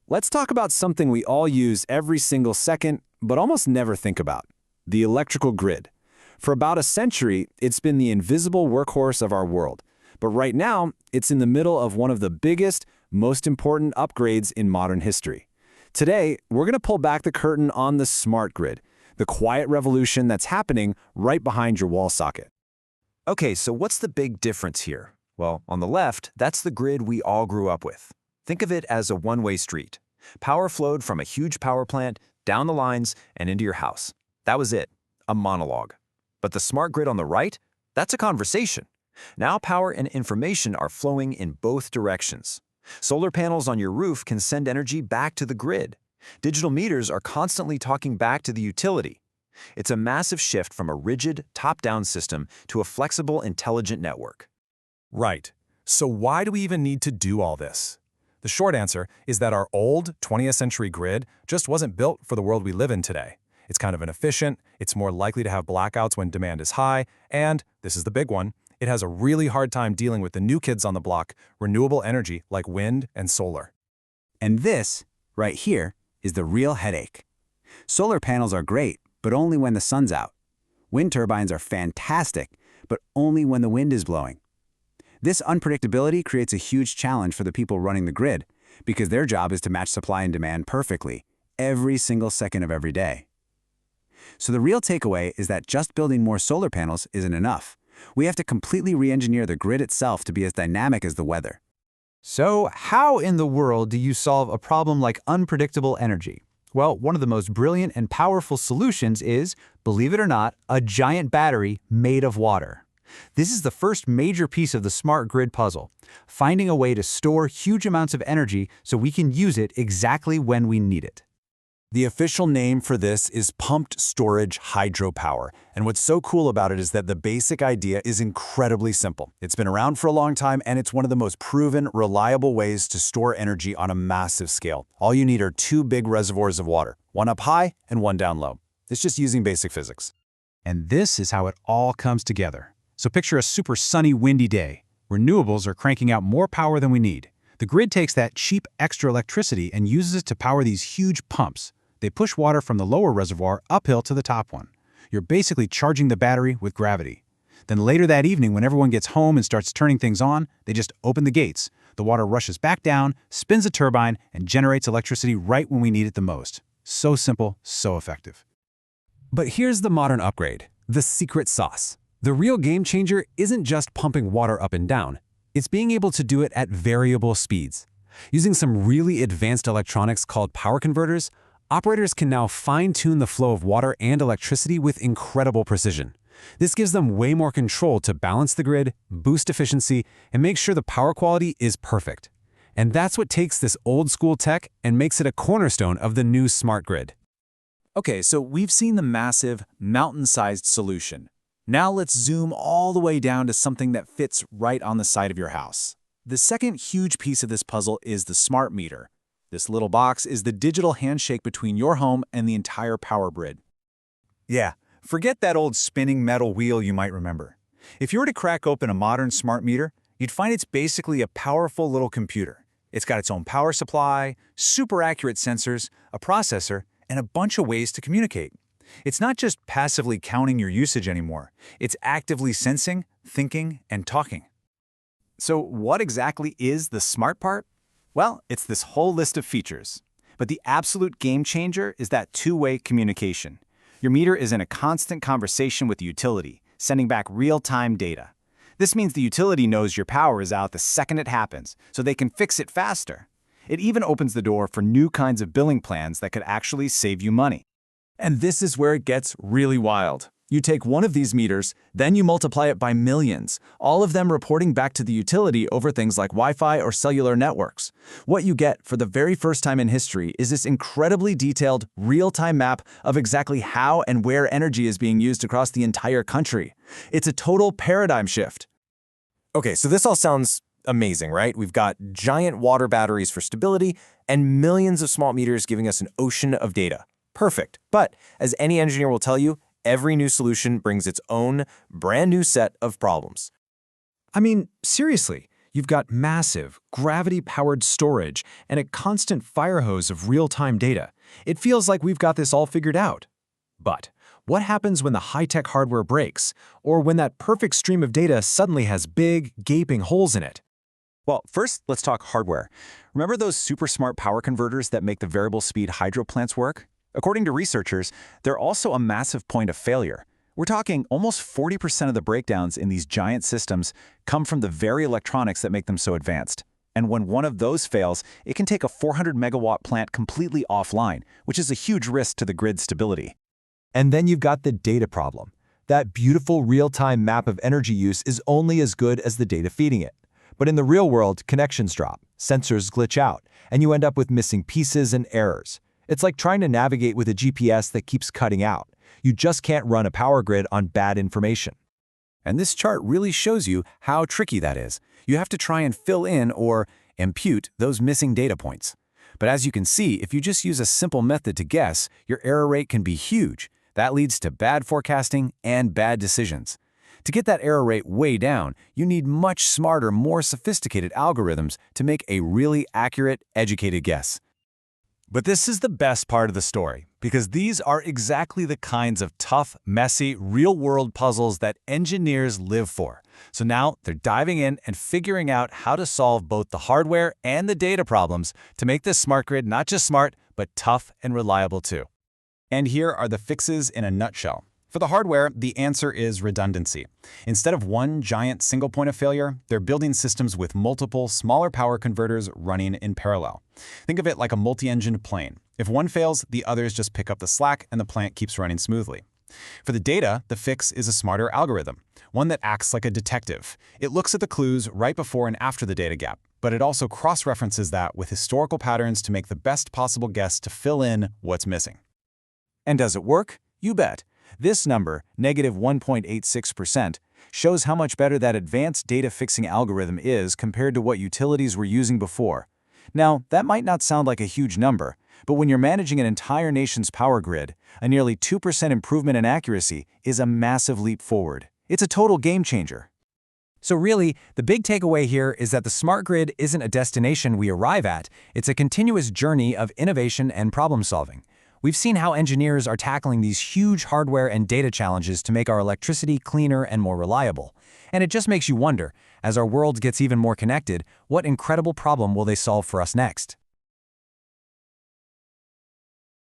Let's talk about something we all use every single second, but almost never think about: the electrical grid. For about a century, it's been the invisible workhorse of our world. But right now, it's in the middle of one of the biggest, most important upgrades in modern history. Today, we're going to pull back the curtain on the smart grid, the quiet revolution that's happening right behind your wall socket. Okay, so what's the big difference here? Well, on the left, that's the grid we all grew up with. Think of it as a one-way street. Power flowed from a huge power plant, down the lines, and into your house. That was it, a monologue. But the smart grid on the right, that's a conversation. Now power and information are flowing in both directions. Solar panels on your roof can send energy back to the grid. Digital meters are constantly talking back to the utility. It's a massive shift from a rigid, top-down system to a flexible, intelligent network. Right. So why do we even need to do all this? The short answer is that our old 20th century grid just wasn't built for the world we live in today. It's kind of inefficient, it's more likely to have blackouts when demand is high, and, this is the big one, it has a really hard time dealing with the new kids on the block, renewable energy like wind and solar. And this, right here, is the real headache. Solar panels are great, but only when the sun's out. Wind turbines are fantastic, but only when the wind is blowing. This unpredictability creates a huge challenge for the people running the grid, because their job is to match supply and demand perfectly, every single second of every day. So the real takeaway is that just building more solar panels isn't enough. We have to completely re-engineer the grid itself to be as dynamic as the weather. So how in the world do you solve a problem like unpredictable energy? Well, one of the most brilliant and powerful solutions is, believe it or not, a giant battery made of water. This is the first major piece of the smart grid puzzle, finding a way to store huge amounts of energy so we can use it exactly when we need it. The official name for this is pumped storage hydropower, and what's so cool about it is that the basic idea is incredibly simple. It's been around for a long time, and it's one of the most proven, reliable ways to store energy on a massive scale. All you need are two big reservoirs of water, one up high and one down low. It's just using basic physics. And this is how it all comes together. So picture a super sunny, windy day. Renewables are cranking out more power than we need. The grid takes that cheap extra electricity and uses it to power these huge pumps. They push water from the lower reservoir uphill to the top one. You're basically charging the battery with gravity. Then later that evening, when everyone gets home and starts turning things on, they just open the gates. The water rushes back down, spins a turbine, and generates electricity right when we need it the most. So simple, so effective. But here's the modern upgrade, the secret sauce. The real game changer isn't just pumping water up and down. It's being able to do it at variable speeds. Using some really advanced electronics called power converters, operators can now fine-tune the flow of water and electricity with incredible precision. This gives them way more control to balance the grid, boost efficiency, and make sure the power quality is perfect. And that's what takes this old-school tech and makes it a cornerstone of the new smart grid. Okay, so we've seen the massive, mountain-sized solution. Now let's zoom all the way down to something that fits right on the side of your house. The second huge piece of this puzzle is the smart meter. This little box is the digital handshake between your home and the entire power grid. Yeah, forget that old spinning metal wheel you might remember. If you were to crack open a modern smart meter, you'd find it's basically a powerful little computer. It's got its own power supply, super accurate sensors, a processor, and a bunch of ways to communicate. It's not just passively counting your usage anymore. It's actively sensing, thinking, and talking. So what exactly is the smart part? Well, it's this whole list of features. But the absolute game changer is that two-way communication. Your meter is in a constant conversation with the utility, sending back real-time data. This means the utility knows your power is out the second it happens, so they can fix it faster. It even opens the door for new kinds of billing plans that could actually save you money. And this is where it gets really wild. You take one of these meters, then you multiply it by millions, all of them reporting back to the utility over things like Wi-Fi or cellular networks. What you get for the very first time in history is this incredibly detailed, real-time map of exactly how and where energy is being used across the entire country. It's a total paradigm shift. Okay, so this all sounds amazing, right? We've got giant water batteries for stability and millions of smart meters giving us an ocean of data. Perfect. But as any engineer will tell you, every new solution brings its own brand new set of problems. I mean, seriously, You've got massive, gravity-powered storage and a constant fire hose of real-time data. It feels like we've got this all figured out. But what happens when the high-tech hardware breaks, or when that perfect stream of data suddenly has big, gaping holes in it? Well, first, let's talk hardware. Remember those super smart power converters that make the variable speed hydro plants work? According to researchers, they're also a massive point of failure. We're talking almost 40% of the breakdowns in these giant systems come from the very electronics that make them so advanced. And when one of those fails, it can take a 400 megawatt plant completely offline, which is a huge risk to the grid stability. And then you've got the data problem. That beautiful real-time map of energy use is only as good as the data feeding it. But in the real world, connections drop, sensors glitch out, and you end up with missing pieces and errors. It's like trying to navigate with a GPS that keeps cutting out. You just can't run a power grid on bad information. And this chart really shows you how tricky that is. You have to try and fill in or impute those missing data points. But as you can see, if you just use a simple method to guess, your error rate can be huge. That leads to bad forecasting and bad decisions. To get that error rate way down, you need much smarter, more sophisticated algorithms to make a really accurate, educated guess. But this is the best part of the story, because these are exactly the kinds of tough, messy, real-world puzzles that engineers live for. So now they're diving in and figuring out how to solve both the hardware and the data problems to make this smart grid not just smart, but tough and reliable too. And here are the fixes in a nutshell. For the hardware, the answer is redundancy. Instead of one giant single point of failure, they're building systems with multiple smaller power converters running in parallel. Think of it like a multi-engined plane. If one fails, the others just pick up the slack and the plant keeps running smoothly. For the data, the fix is a smarter algorithm, one that acts like a detective. It looks at the clues right before and after the data gap, but it also cross-references that with historical patterns to make the best possible guess to fill in what's missing. And does it work? You bet. This number, -1.86%, shows how much better that advanced data fixing algorithm is compared to what utilities were using before. Now, that might not sound like a huge number, but when you're managing an entire nation's power grid, a nearly 2% improvement in accuracy is a massive leap forward. It's a total game changer. So really, the big takeaway here is that the smart grid isn't a destination we arrive at, it's a continuous journey of innovation and problem solving. We've seen how engineers are tackling these huge hardware and data challenges to make our electricity cleaner and more reliable. And it just makes you wonder, as our world gets even more connected, what incredible problem will they solve for us next?